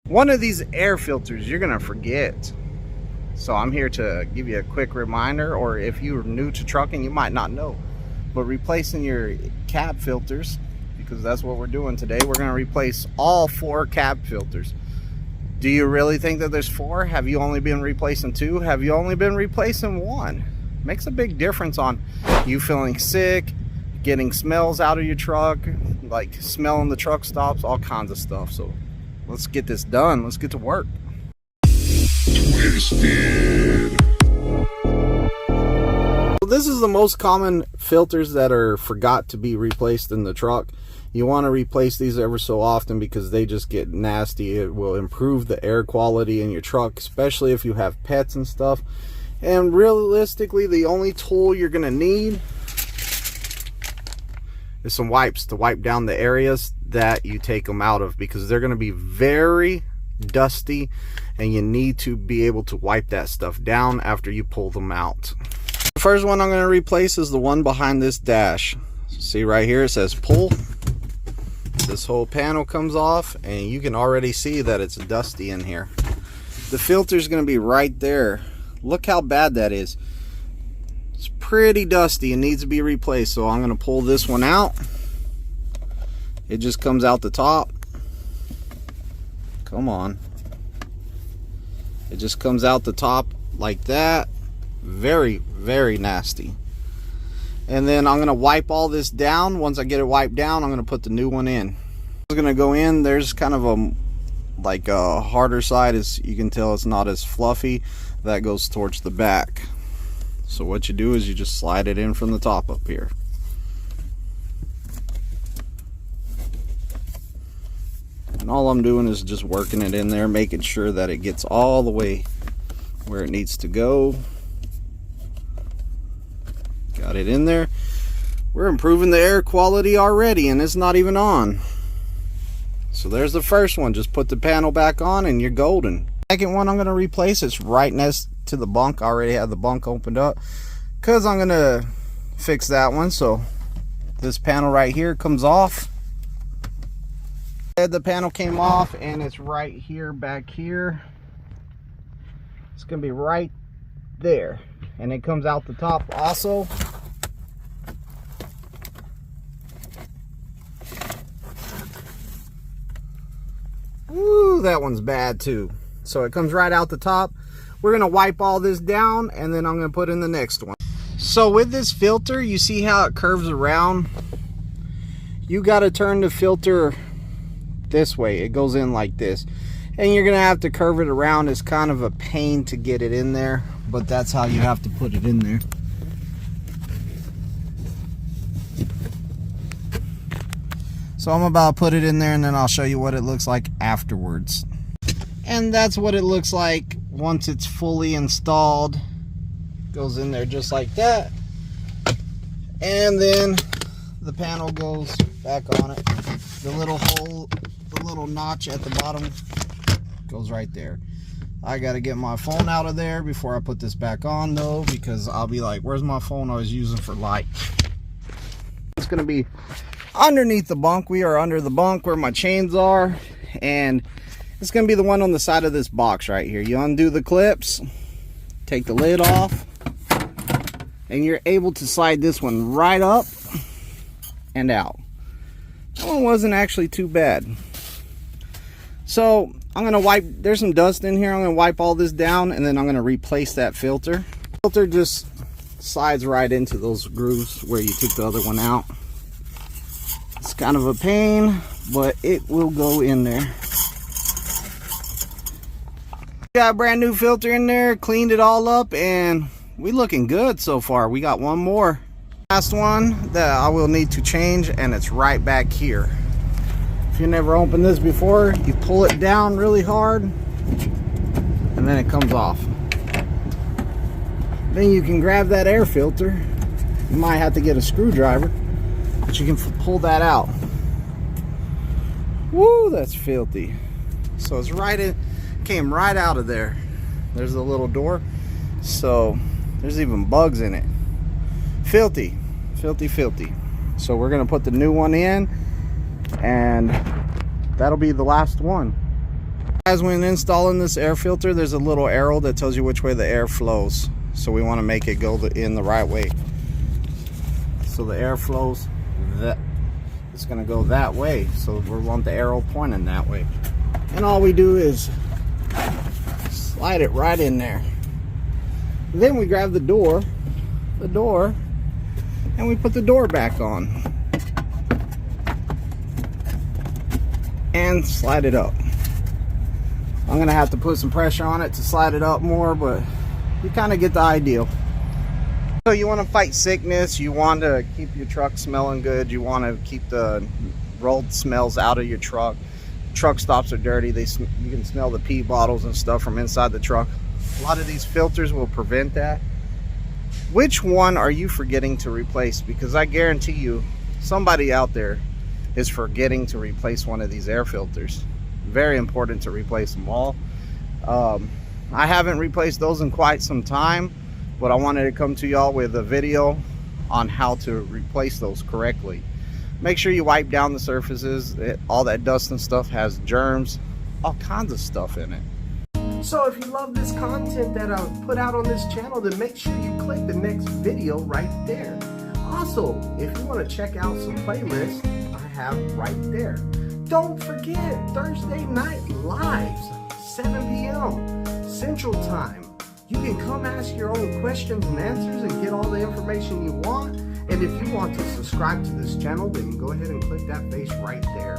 One of these air filters you're gonna forget. So I'm here to give you a quick reminder, or if you're new to trucking, you might not know. But replacing your cab filters, because that's what we're doing today. We're gonna replace all 4 cab filters. Do you really think that there's 4? Have you only been replacing 2? Have you only been replacing 1? Makes a big difference on you feeling sick, getting smells out of your truck, like smelling the truck stops, all kinds of stuff. So let's get this done. Let's get to work. Twisted. So this is the most common filters that are forgot to be replaced in the truck. You want to replace these ever so often because they just get nasty. It will improve the air quality in your truck, especially if you have pets and stuff. And realistically, the only tool you're going to need is some wipes to wipe down the areas that you take them out of, because they're going to be very dusty and you need to be able to wipe that stuff down after you pull them out. The first one I'm going to replace is the one behind this dash. See right here, it says pull. This whole panel comes off and you can already see that it's dusty in here. The filter is going to be right there. Look how bad that is. It's pretty dusty and needs to be replaced. So I'm going to pull this one out. It just comes out the top. Come on. It just comes out the top like that. Very, very nasty. And then I'm going to wipe all this down. Once I get it wiped down, I'm going to put the new one in. I'm going to go in. There's kind of a harder side. As you can tell, it's not as fluffy. That goes towards the back. So what you do is you just slide it in from the top up here. And all I'm doing is just working it in there, making sure that it gets all the way where it needs to go. Got it in there. We're improving the air quality already and it's not even on. So there's the first one. Just put the panel back on and you're golden. Second one I'm going to replace, it's right next to the bunk. I already have the bunk opened up because I'm going to fix that one. So this panel right here comes off. The panel came off and it's right here, back here. It's going to be right there. And it comes out the top also. Ooh, that one's bad too. So it comes right out the top. We're going to wipe all this down and then I'm going to put in the next one. So with this filter, you see how it curves around? You got to turn the filter this way. It goes in like this. And you're going to have to curve it around. It's kind of a pain to get it in there, but that's how you have to put it in there. So I'm about to put it in there and then I'll show you what it looks like afterwards. And that's what it looks like once it's fully installed. Goes in there just like that. And then the panel goes back on it. The little hole, the little notch at the bottom goes right there. I got to get my phone out of there before I put this back on though, because I'll be like, where's my phone I was using for light? It's going to be underneath the bunk. We are under the bunk where my chains are, and it's going to be the one on the side of this box right here. You undo the clips, take the lid off, and you're able to slide this one right up and out. That one wasn't actually too bad. So I'm going to wipe, there's some dust in here. I'm going to wipe all this down and then I'm going to replace that filter. The filter just slides right into those grooves where you took the other one out. It's kind of a pain, but it will go in there. Got a brand new filter in there, cleaned it all up, and we looking good so far. We got one more. Last one that I will need to change, and it's right back here. If you never opened this before, you pull it down really hard, and then it comes off. Then you can grab that air filter. You might have to get a screwdriver, but you can pull that out. Woo, that's filthy. So it's right in, came right out of there. There's a little door, so there's even bugs in it. Filthy, filthy, filthy. So we're gonna put the new one in, and that'll be the last one. Guys, when installing this air filter, there's a little arrow that tells you which way the air flows. So we want to make it go in the right way. So the air flows it's going to go that way. So we want the arrow pointing that way. And all we do is slide it right in there. Then we grab the door, and we put the door back on. And slide it up. I'm gonna have to put some pressure on it to slide it up more, but you kind of get the idea. So you want to fight sickness, you want to keep your truck smelling good, you want to keep the rolled smells out of your truck. Truck stops are dirty, you can smell the pee bottles and stuff from inside the truck. A lot of these filters will prevent that. Which one are you forgetting to replace? Because I guarantee you somebody out there is forgetting to replace one of these air filters. Very important to replace them all. I haven't replaced those in quite some time, but I wanted to come to y'all with a video on how to replace those correctly. Make sure you wipe down the surfaces. All that dust and stuff has germs, all kinds of stuff in it. So if you love this content that I put out on this channel, then make sure you click the next video right there. Also, if you want to check out some playlists I have right there. Don't forget, Thursday night lives, 7 p.m. Central Time. You can come ask your own questions and answers and get all the information you want. And if you want to subscribe to this channel, then go ahead and click that face right there.